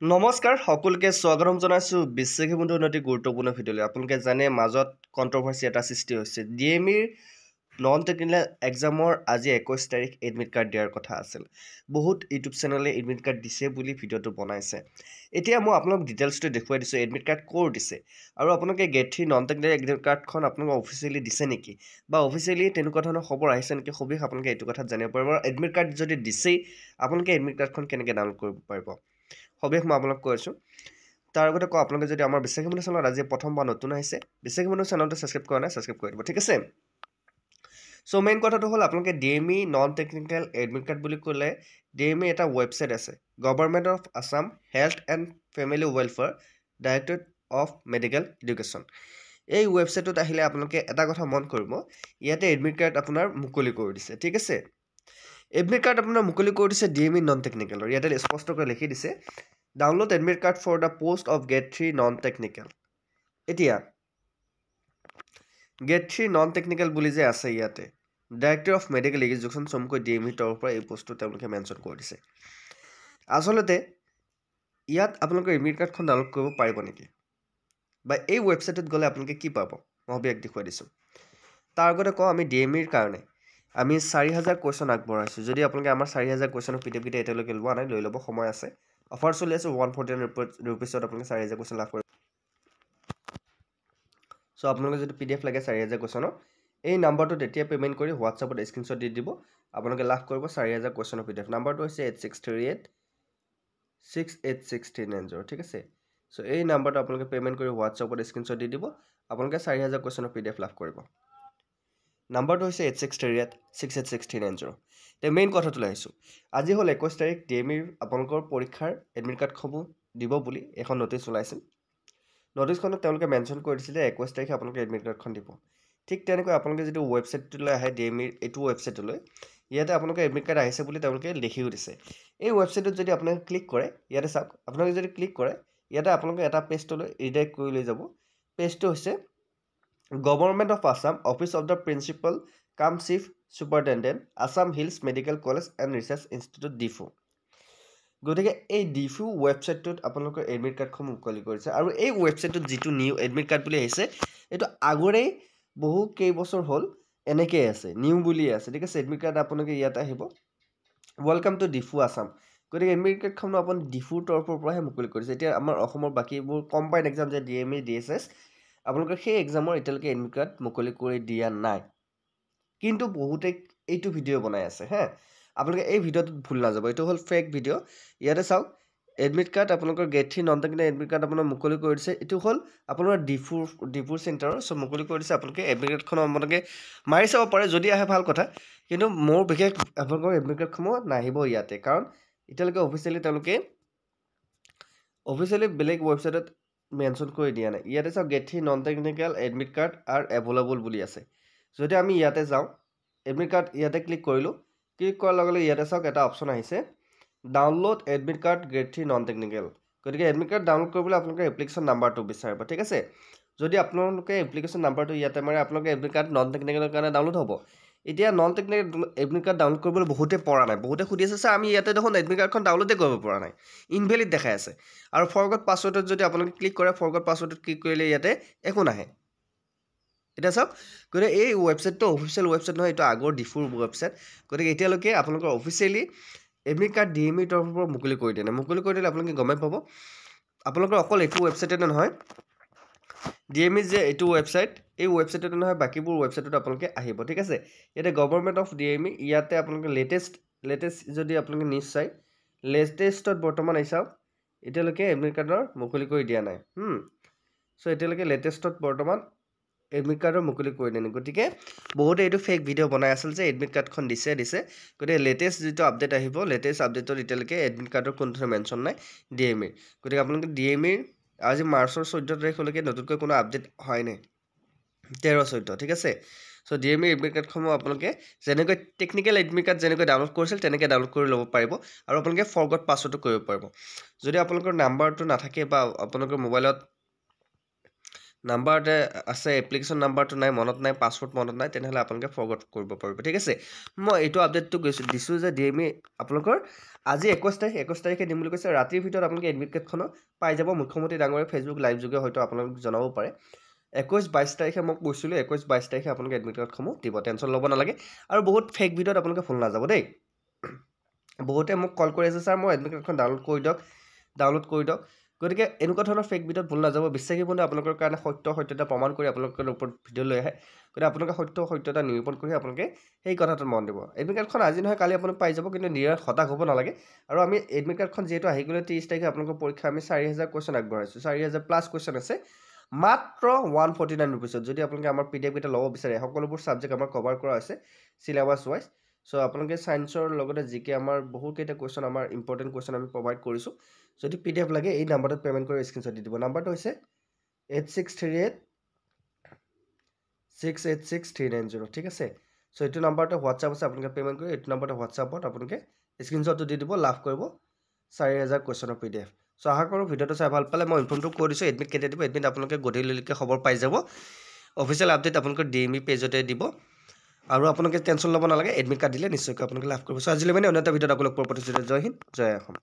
নমস্কাৰ সকলোকে স্বাগতম জনাইছোঁ বিশ্বশিবন্ধু অতি গুৰুত্বপূৰ্ণ ভিডিঅ'লৈ। আপোনালোকে জানে মাজত কণ্ট্ৰভাৰ্চি এটা সৃষ্টি হৈছে। DMEৰ নন টেকনিকেল এক্সামৰ আজি 21 তাৰিখ এডমিট কাৰ্ড দিয়াৰ কথা আছিল। বহুত ইউটিউব চেনেলে এডমিট কাৰ্ড দিছে বুলি ভিডিঅ'টো বনাইছে। এতিয়া মই আপোনালোক ডিটেইলছটো দেখুৱাই দিছোঁ এডমিট কাৰ্ড ক'ৰ দিছে আৰু আপোনালোকে গেট 3 নন টেকনিকেল এডমিট কাৰ্ডখন আপোনালোকে অফিচিয়েলি দিছে নেকি বা অফিচিয়েলি তেনেকুৱা ধৰণৰ খবৰ আহিছে নেকি সবিশেষ আপোনালোকে এইটো কথাত জানিব পাৰিব। আৰু এডমিট কাৰ্ড যদি দিছেই আপোনালোকে এডমিট কাৰ্ডখন কেনেকৈ ডাউনলোড কৰিব পাৰিব সবিশেষ মই আপোনালোক কৈ আছোঁ। তাৰ আগতে কওঁ আপোনালোকে যদি আমাৰ বিশ্বশিবন্ধু চেনেলত আজি প্ৰথমবাৰ নতুন আহিছে বিশ্বশিবন্ধু চেনেলটো ছাবস্ক্ৰাইব কৰা নাই ছাবস্ক্ৰাইব কৰি দিব, ঠিক আছে। চ' মেইন কথাটো হ'ল আপোনালোকে DME non technical admit card বুলি ক'লে DME এটা ৱেবছাইট আছে, government of Assam health and family welfare directorate of medical education. এই ৱেবছাইটটোত আহিলে আপোনালোকে এটা কথা মন কৰিব, ইয়াতে এডমিট কাৰ্ড আপোনাৰ মুকলি কৰি দিছে, ঠিক আছে। এডমিট কাৰ্ড আপোনাৰ মুকলি কৰি দিছে DME নন টেকনিকেলৰ। ইয়াতে স্পষ্টকৈ লিখি দিছে download admit card for the post of grade 3 non technical. এতিয়া গেট 3 নন টেকনিকেল বুলি যে আছে ইয়াতে ডাইৰেক্টৰ অফ মেডিকেল এডুকেশ্যন চমুকৈ DMEৰ তৰফৰ পৰা এই পোষ্টটো তেওঁলোকে মেনশ্যন কৰি দিছে। আচলতে ইয়াত আপোনালোকে এডমিট কাৰ্ডখন ডাউনলোড কৰিব পাৰিব নেকি বা এই ৱেবছাইটত গ'লে আপোনালোকে কি পাব মই ইয়াক দেখুৱাই দিছোঁ। তাৰ আগতে কওঁ আমি DMEৰ কাৰণে আমি 4000 কুৱেশ্যন আগবঢ়াইছোঁ। যদি আপোনালোকে আমাৰ 4000 কুৱেশ্যনৰ PDF কেইটা এতিয়ালৈকে লোৱা নাই লৈ ল'ব, সময় আছে। অফাৰ চলি আছে 149 ৰুপিছত আপোনালোকে 4000 কুৱেশ্যন লাভ কৰিব। চ' আপোনালোকে যদি PDF লাগে 4000 কুৱেশ্যনৰ এই নাম্বাৰটোত এতিয়া পে'মেণ্ট কৰি হোৱাটছআপত স্ক্ৰীনশ্বট দি দিব, আপোনালোকে লাভ কৰিব 4000 কুৱেশ্যনৰ PDF। নাম্বাৰটো হৈছে 8638686390, ঠিক আছে। চ' এই নাম্বাৰটো আপোনালোকে পে'মেণ্ট কৰি হোৱাটছআপত স্ক্ৰীনশ্বট দি দিব, আপোনালোকে 4000 কুৱেশ্যনৰ PDF লাভ কৰিব। নাম্বাৰটো হৈছে 8638686390। এতিয়া মেইন কথাটোলৈ আহিছোঁ। আজি হ'ল 21 তাৰিখ, DMEৰ আপোনালোকৰ পৰীক্ষাৰ এডমিট কাৰ্ডসমূহ দিব বুলি এখন ন'টিছ ওলাইছিল। ন'টিছখনত তেওঁলোকে মেনশ্যন কৰি দিছিলে 21 তাৰিখে আপোনালোকে এডমিট কাৰ্ডখন দিব। ঠিক তেনেকৈ আপোনালোকে যদি ৱেবছাইটটোলৈ আহে DMEৰ এইটো ৱেবছাইটলৈ, ইয়াতে আপোনালোকে এডমিট কাৰ্ড আহিছে বুলি তেওঁলোকে লিখিও দিছে। এই ৱেবছাইটত যদি আপোনালোকে ক্লিক কৰে, ইয়াতে চাওক আপোনালোকে যদি ক্লিক কৰে ইয়াতে আপোনালোকে এটা পেজটোলৈ ৰিডাইৰেক্ট কৰি লৈ যাব। পেজটো হৈছে government of Assam office of the principal cum chief superintendent Assam hills medical college and research institute Diphu. গতিকে এই ডিফু ৱেবছাইটটোত আপোনালোকৰ এডমিট কাৰ্ডখন মুকলি কৰিছে আৰু এই ৱেবছাইটটোত যিটো নিউ এডমিট কাৰ্ড বুলি আহিছে এইটো আগৰেই বহু কেইবছৰ হ'ল এনেকৈয়ে আছে, নিউ বুলিয়ে আছে, ঠিক আছে। এডমিট কাৰ্ড আপোনালোকে ইয়াত আহিব, ৱেলকাম টু ডিফু আছাম। গতিকে এডমিট কাৰ্ডখন আপুনি ডিফুৰ তৰফৰ পৰাহে মুকলি কৰিছে। এতিয়া আমাৰ অসমৰ বাকীবোৰ কম্বাইণ্ড এক্সাম যে DME DSS আপোনালোকে সেই এক্সামৰ এতিয়ালৈকে এডমিট কাৰ্ড মুকলি কৰি দিয়া নাই, কিন্তু বহুতে এইটো ভিডিঅ' বনাই আছে হে। আপোনালোকে এই ভিডিঅ'টোত ভুল নাযাব, এইটো হ'ল ফেক ভিডিঅ'। ইয়াতে চাওক এডমিট কাৰ্ড আপোনালোকৰ grade 3 non technical admit card আপোনাৰ মুকলি কৰি দিছে। এইটো হ'ল আপোনাৰ ডিফুৰ চেণ্টাৰৰ, চ' মুকলি কৰি দিছে। আপোনালোকে এডমিট কাৰ্ডখন আপোনালোকে মাৰি চাব পাৰে, যদি আহে ভাল কথা, কিন্তু মোৰ বিশেষ আপোনালোকৰ এডমিট কাৰ্ডসমূহ নাহিব ইয়াতে, কাৰণ এতিয়ালৈকে অফিচিয়েলি তেওঁলোকে বেলেগ ৱেবছাইটত মেনশ্যন কৰি দিয়া নাই। ইয়াতে চাওক grade 3 non technical admit card are available বুলি আছে। যদি আমি ইয়াতে যাওঁ এডমিট কাৰ্ড ইয়াতে ক্লিক কৰিলোঁ, ক্লিক কৰাৰ লগে লগে ইয়াতে চাওক এটা অপশ্যন আহিছে download admit card grade 3 non technical. গতিকে এডমিট কাৰ্ড ডাউনলোড কৰিবলৈ আপোনালোকে এপ্লিকেশ্যন নাম্বাৰটো বিচাৰিব, ঠিক আছে। যদি আপোনালোকে এপ্লিকেশ্যন নাম্বাৰটো ইয়াতে মাৰে আপোনালোকে এডমিট কাৰ্ড নন টেকনিকেলৰ কাৰণে ডাউনলোড হ'ব। এতিয়া non technical admit card download কৰিবলৈ বহুতে পৰা নাই, বহুতে সুধি আছে ছাৰ আমি ইয়াতে দেখোন এডমিট কাৰ্ডখন ডাউনলোডে কৰিব পৰা নাই, ইনভেলিড দেখাই আছে। আৰু ফৰগট পাছৱৰ্ডত যদি আপোনালোকে ক্লিক কৰে, ফৰগট পাছৱৰ্ডত ক্লিক কৰিলে ইয়াতে একো নাহে। এতিয়া চাওক, গতিকে এই ৱেবছাইটটো অফিচিয়েল ৱেবছাইট নহয়, এইটো আগৰ ডিফুৰ ৱেবছাইট। গতিকে এতিয়ালৈকে আপোনালোকৰ অফিচিয়েলি এডমিট কাৰ্ড DMEৰ তৰফৰ পৰা মুকলি কৰি দিয়া নাই। মুকলি কৰি দিলে আপোনালোকে গমেই পাব। আপোনালোকৰ অকল এইটো ৱেবছাইটতে নহয়, DME যে এইটো ৱেবছাইট, এই ৱেবছাইটতে নহয় বাকীবোৰ ৱেবছাইটত আপোনালোকে আহিব, ঠিক আছে। ইয়াতে গভৰ্ণমেণ্ট অফ DME, ইয়াতে আপোনালোকে লেটেষ্ট যদি আপোনালোকে নিউজ চাই, লেটেষ্টত বৰ্তমান আহি চাওক এতিয়ালৈকে এডমিট কাৰ্ডৰ মুকলি কৰি দিয়া নাই। চ' এতিয়ালৈকে লেটেষ্টত বৰ্তমান এডমিট কাৰ্ডৰ মুকলি কৰি দিয়া নাই। গতিকে বহুতে এইটো ফেক ভিডিঅ' বনাই আছিল যে এডমিট কাৰ্ডখন দিছে। গতিকে লেটেষ্ট যিটো আপডেট আহিব, লেটেষ্ট আপডেটত এতিয়ালৈকে এডমিট কাৰ্ডৰ কোনো ধৰণৰ মেনশ্যন নাই DMEৰ। গতিকে আপোনালোকে DMEৰ আজি মাৰ্চৰ 14 তাৰিখলৈকে নতুনকৈ কোনো আপডেট হয় নাই, 13-14, ঠিক আছে। চ' DMEৰ এডমিট কাৰ্ডসমূহ আপোনালোকে যেনেকৈ টেকনিকেল এডমিট কাৰ্ড যেনেকৈ ডাউনলোড কৰিছিল তেনেকৈ ডাউনলোড কৰি ল'ব পাৰিব আৰু আপোনালোকে ফৰগট পাছৱৰ্ডো কৰিব পাৰিব। যদি আপোনালোকৰ নাম্বাৰটো নাথাকে বা আপোনালোকৰ মোবাইলত নাম্বাৰতে আছে এপ্লিকেশ্যন নাম্বাৰটো নাই মনত নাই পাছৱৰ্ড মনত নাই তেনেহ'লে আপোনালোকে ফৰগট কৰিব পাৰিব ঠিক আছে মই এইটো আপডেটটো দিছোঁ যে DME আপোনালোকৰ আজি 21 তাৰিখে দিম বুলি কৈছে ৰাতিৰ ভিতৰত আপোনালোকে এডমিট কাৰ্ডখনো পাই যাব মুখ্যমন্ত্ৰী ডাঙৰীয়া ফেচবুক লাইভ যোগে হয়তো আপোনালোক জনাব পাৰে 21-22 তাৰিখে মই কৈছিলোঁ 21-22 তাৰিখে আপোনালোকে এডমিট কাৰ্ডসমূহ দিব টেনশ্যন ল'ব নালাগে আৰু বহুত ফেক ভিডিঅ'ত আপোনালোকে ফোন নাযাব দেই বহুতে মোক কল কৰি আছে ছাৰ মই এডমিট কাৰ্ডখন ডাউনলোড কৰি দিয়ক গতিকে এনেকুৱা ধৰণৰ ফেক ভিডিঅ'ত ভুল নাযাব বিশ্বাসী বন্ধু আপোনালোকৰ কাৰণে সত্যতা প্ৰমাণ কৰি আপোনালোকৰ ওপৰত ভিডিঅ' লৈ আহে গতিকে আপোনালোকে সত্যতা নিৰূপণ কৰি আপোনালোকে সেই কথাটোত মন দিব এডমিট কাৰ্ডখন আজি নহয় কালি আপোনালোক পাই যাব কিন্তু নিৰাশ হতাশ হ'ব নালাগে আৰু আমি এডমিট কাৰ্ডখন যিহেতু আহি গ'লে 30 তাৰিখে আপোনালোকৰ পৰীক্ষা আমি 4000 কুৱেশ্যন আগবঢ়াইছোঁ 4000 প্লাছ কুৱেশ্যন আছে মাত্ৰ 149 ৰুপিছত যদি আপোনালোকে আমাৰ PDF কেইটা ল'ব বিচাৰে সকলোবোৰ ছাবজেক্ট আমাৰ কভাৰ কৰা হৈছে চিলেবাছ ৱাইজ সো আপোনালোকে সায়েন্সৰ লগতে জিকে আমাৰ বহুত কেইটা কুৱেশ্যন আমাৰ ইম্পৰ্টেণ্ট কুৱেশ্যন আমি প্ৰভাইড কৰিছোঁ যদি PDF লাগে এই নাম্বাৰটোত পেমেন্ট কৰি স্ক্ৰিনশ্বট দি দিব নাম্বাৰটো হৈছে 8638686390 ঠিক আছে সো এইটো নাম্বাৰটো হোৱাটছআপ আছে আপোনালোকে পেমেন্ট কৰি এইটো নাম্বাৰটো হোৱাটছআপত আপোনালোকে স্ক্ৰিনশ্বটটো দি দিব লাভ কৰিব 4000 কুৱেশ্যনৰ PDF সো আশা কৰোঁ ভিডিঅ'টো চাই ভাল পালে মই ইনফৰ্মটো কৈ দিছোঁ এডমিট কেতিয়া দিব এডমিট আপোনালোকে গধূলিলৈকে খবৰ পাই যাব অফিচিয়েল আপডেট আপোনালোকৰ DME পেজতে দিব আৰু আপোনালোকে টেনশ্যন ল'ব নালাগে এডমিট কাৰ্ড দিলে নিশ্চয়কৈ আপোনালোকে লাভ কৰিব সো আজিলৈ মানে অন্য এটা ভিডিঅ'ত আপোনালোক পোৱাৰ প্ৰতিশ্ৰুতি জয় হিন্দ জয় অসম